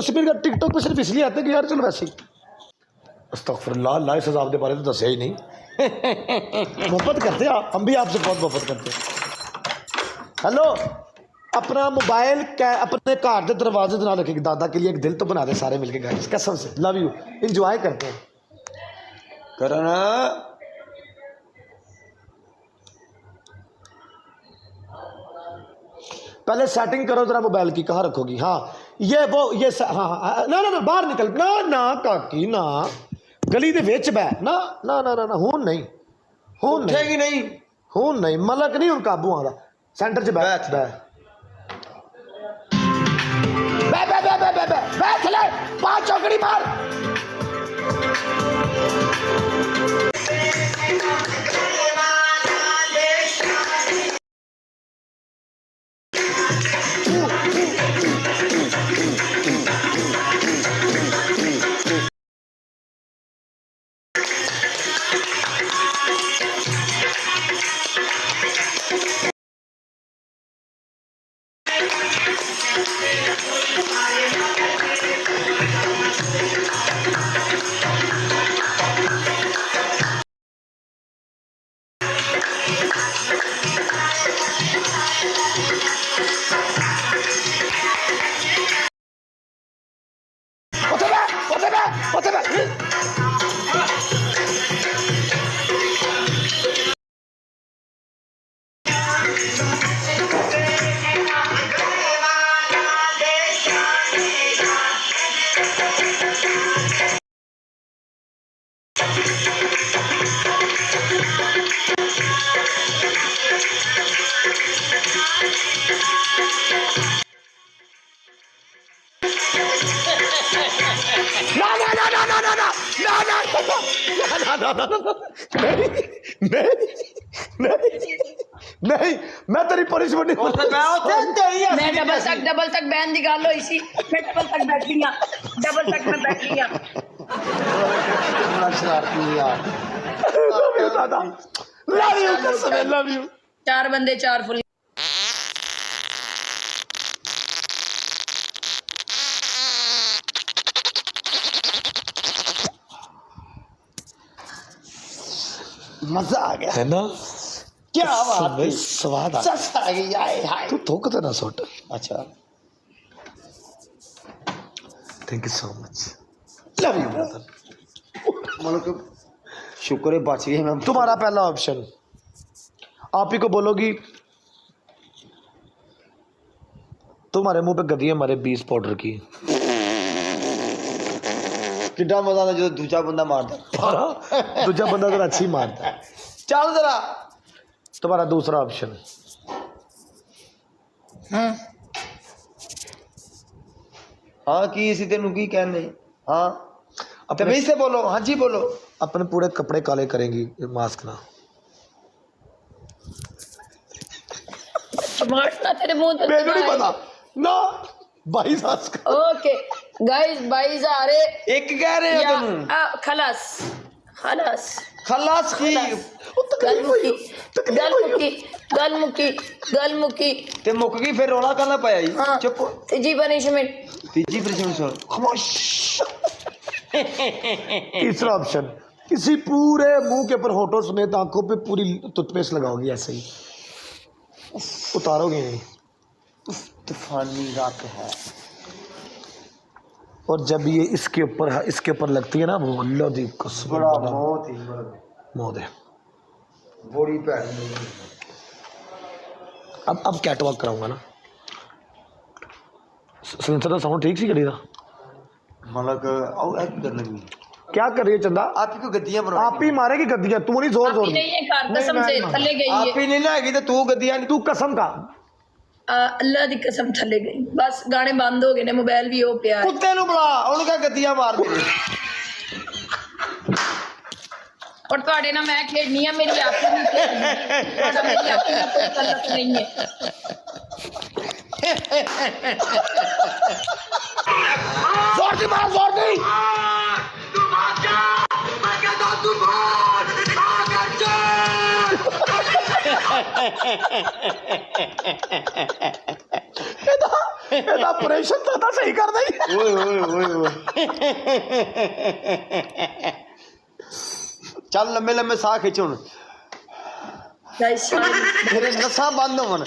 TikTok पे सिर्फ इसलिए आते हैं कि यार चलो वैसे ही अस्तगफुरुल्लाह, अल्लाह इस अज़ाब के बारे में तो दसिया ही नहीं। मोहब्बत करते हैं हम भी आपसे बहुत मोहब्बत करते हैं। हेलो, अपना मोबाइल अपने घर के दरवाजे ना रखेगी, दादा के लिए एक दिल तो बना दे सारे मिलके गाइस, कसम से, लव यू, एंजॉय करते हैं करना। पहले सेटिंग करो जरा मोबाइल की, कहाँ रखोगी? हाँ ये वो ये हाँ ना ना ना बाहर निकल ना ना काकी ना, गली दे विच बह ना ना ना ना हूं नहीं, हूं नहीं, हूं नहीं, मलक नहीं हूं काबू आदा, सेंटर च बैठ बैठ ले, 5 चौकड़ी मार। नहीं मैं तेरी पनिशमेंट नहीं, मैं डबल तक बहन दी गल होई सी, मैं डबल तक बैठी हां, डबल तक मैं बैठी हां। शरारती यार, दादा लव यू, कसम लव यू। 4 बंदे 4 फुल। मजा आ गया है ना, क्या बात है, स्वाद आ गया। हाय तू थोक तो ना सोट। अच्छा thank you so much, love you brother. मतलब शुक्र है बच गए मैं। तुम्हारा पहला ऑप्शन, आप ही को बोलोगी, तुम्हारे मुंह पे गदियां मारे 20 पाउडर की, कितना मजा आता जो दूसरा बंदा मारता, दूसरा बंदा तो अच्छी मारता। चल जरा तुम्हारा दूसरा ऑप्शन। हाँ की इसी तेन की कहने। हाँ अपने से बोलो, हाँ जी बोलो। अपने पूरे कपड़े काले करेंगी मास्क ना। मारना तेरे मुंह पे मेरे नहीं पता ना, 22 आज का। ओके गाइस 22 आ रहे, एक कह रहे हो तुम। खलास खलास खलास की गल मुकी ते मुक गई, फिर रोला करना पाया ही। हाँ, चुप। तीजी पनिशमेंट खामोश। तीसरा ऑप्शन, किसी पूरे मुंह के ऊपर होठों समेत आंखों पे पूरी टूथपेस्ट लगाओगी, ऐसे ही उतारोगे नहीं। तूफानी रात है, और जब ये इसके ऊपर लगती है ना वो, अल्लाह दी कसम, बड़ा मौत है बड़ी भैड़ी। अब कैटवॉक कराऊंगा ना। सेंसर का साउंड ठीक सी करी था, मतलब क्या कर रही है चंदा? आप ही को गद्दियां मारो, आप ही मारेगी गद्दियां, तू नहीं जोर जोर नहीं है, कसम से थले गई है, आप ही नहीं लाएगी तो तू गद्दियां नहीं, तू कसम का अल्लाह दी कसम थले गई। बस गाने बंद हो गए ने, मोबाइल भी हो पिया। कुत्ते नु बुला, उनका गद्दियां मार मेरे। और ਤੁਹਾਡੇ ਨਾਲ मैं खेलनी है, मेरी आपकी नहीं खेलनी, ਤੁਹਾਡਾ मेरी आपकी में कोई गलत नहीं है। जोर दी मार, जोर दी। तू भाग जा, मैं कहता तू भाग, भाग जा। ਇਹਦਾ ਆਪਰੇਸ਼ਨ ਤਾਂ ਸਹੀ ਕਰਦਾ ਹੀ ਓਏ ਓਏ ਓਏ ਓਏ ਚੱਲ ਲੰਮੇ ਲੰਮੇ ਸਾਹ ਖਿੱਚ ਹੁਣ ਗਾਇਸ ਤੇਰੇ ਨਸਾਂ ਬੰਦ ਹੋਣ